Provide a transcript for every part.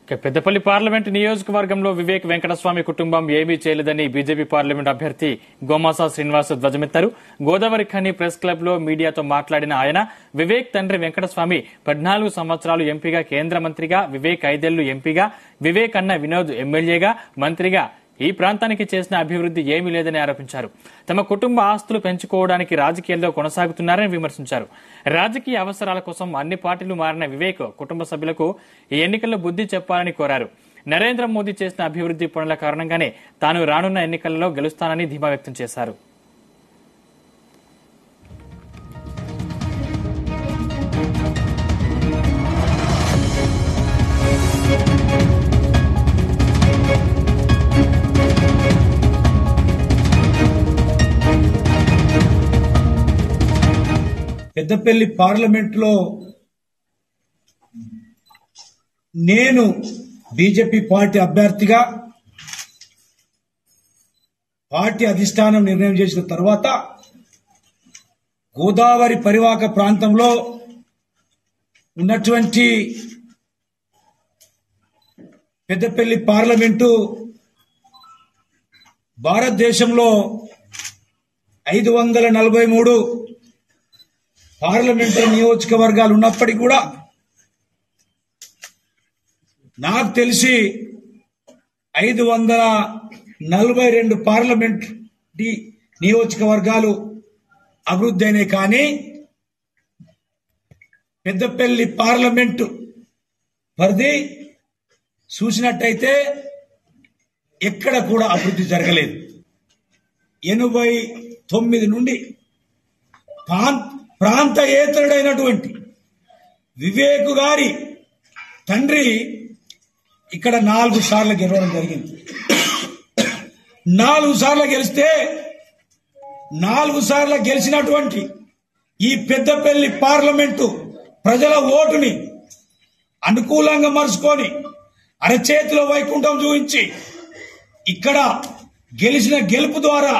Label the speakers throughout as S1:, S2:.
S1: Peddapalli parliament నియోజకవర్గంలో వివేక్ వెంకటస్వామి కుటుంబం ఏమీ చేయలేదని బీజేపీ పార్లమెంట్ అభ్యర్థి గోమాసా శ్రీనివాస్ ధ్వజమెత్తారు. గోదావరి ఖని ప్రెస్ క్లబ్ లో మీడియాతో మాట్లాడిన ఆయన వివేక్ తండ్రి వెంకటస్వామి 14 సంవత్సరాలు ఎంపీగా, కేంద్ర మంత్రిగా, వివేక్ 5 ఏళ్లు ఎంపీగా, వివేక్ అన్న వినోద్ ఎమ్మెల్యేగా, మంత్రిగా ఈ ప్రాంతానికి చేసిన అభివృద్ధి ఏమీ లేదని ఆరోపించారు. తమ కుటుంబ ఆస్తులు పెంచుకోవడానికి రాజకీయాల్లో కొనసాగుతున్నారని విమర్శించారు. రాజకీయ అవసరాల కోసం అన్ని పార్టీలు మారిన వివేక్ కుటుంబ సభ్యులకు ఈ ఎన్నికల్లో బుద్ధి చెప్పాలని కోరారు. నరేంద్ర మోదీ చేసిన అభివృద్ధి పనుల కారణంగానే తాను రానున్న ఎన్నికల్లో గెలుస్తానని ధీమా వ్యక్తం చేశారు.
S2: పెద్దపల్లి పార్లమెంట్ లో నేను బీజేపీ పార్టీ అభ్యర్థిగా పార్టీ అధిష్టానం నిర్ణయం చేసిన తర్వాత గోదావరి పరివాహక ప్రాంతంలో ఉన్నటువంటి పెద్దపల్లి పార్లమెంటు భారతదేశంలో 543 పార్లమెంటరీ నియోజకవర్గాలు ఉన్నప్పటికీ కూడా నాకు తెలిసి 542 పార్లమెంట్ నియోజకవర్గాలు అభివృద్ధి అయినాయి. కానీ పెద్దపల్లి పార్లమెంటు పరిధి చూసినట్టయితే ఎక్కడ కూడా అభివృద్ధి జరగలేదు. 89 నుండి ప్రాంతయేతరుడైనటువంటి వివేక్ గారి తండ్రి ఇక్కడ 4 సార్లు గెలవడం జరిగింది. 4 సార్లు గెలిస్తే 4 సార్లు గెలిచినటువంటి ఈ పెద్దపల్లి పార్లమెంటు ప్రజల ఓటుని అనుకూలంగా మరుచుకొని అరచేతిలో వైకుంఠం చూపించి ఇక్కడ గెలిచిన గెలుపు ద్వారా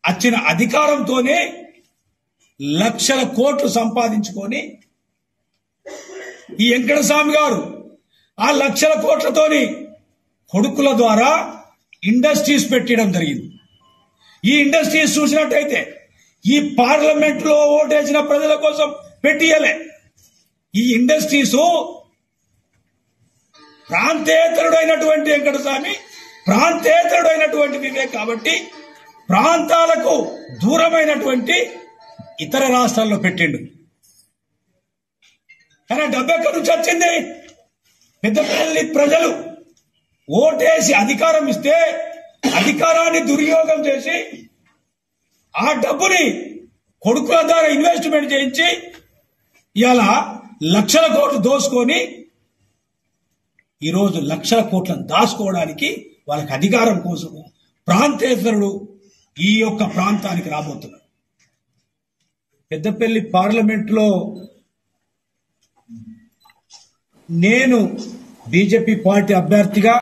S2: వచ్చిన అధికారంతోనే లక్షల కోట్లు సంపాదించుకొని ఈ వెంకటస్వామి గారు ఆ లక్షల కోట్లతోని కొడుకుల ద్వారా ఇండస్ట్రీస్ పెట్టడం జరిగింది. ఈ ఇండస్ట్రీస్ చూసినట్టయితే ఈ పార్లమెంట్ లో ఓటేసిన ప్రజల కోసం పెట్టియలే. ఈ ఇండస్ట్రీస్ ప్రాంతేతరుడైనటువంటి వెంకటస్వామి, ప్రాంతేతరుడైనటువంటి వివేక్ కాబట్టి ప్రాంతాలకు దూరమైనటువంటి ఇతర రాష్ట్రాల్లో పెట్టిండు. కానీ డబ్బు ఎక్కడి నుంచి వచ్చింది? పెద్దపల్లి ప్రజలు ఓటేసి అధికారం ఇస్తే అధికారాన్ని దుర్యోగం చేసి ఆ డబ్బుని కొడుకుల ద్వారా ఇన్వెస్ట్మెంట్ చేయించి ఇవాళ లక్షల కోట్లు దోసుకొని ఈరోజు లక్షల కోట్లను దాచుకోవడానికి వాళ్ళకి అధికారం కోసం ప్రాంతేతరుడు ఈ యొక్క ప్రాంతానికి రాబోతున్నారు. పెద్దపల్లి పార్లమెంట్ లో నేను బీజేపీ పార్టీ అభ్యర్థిగా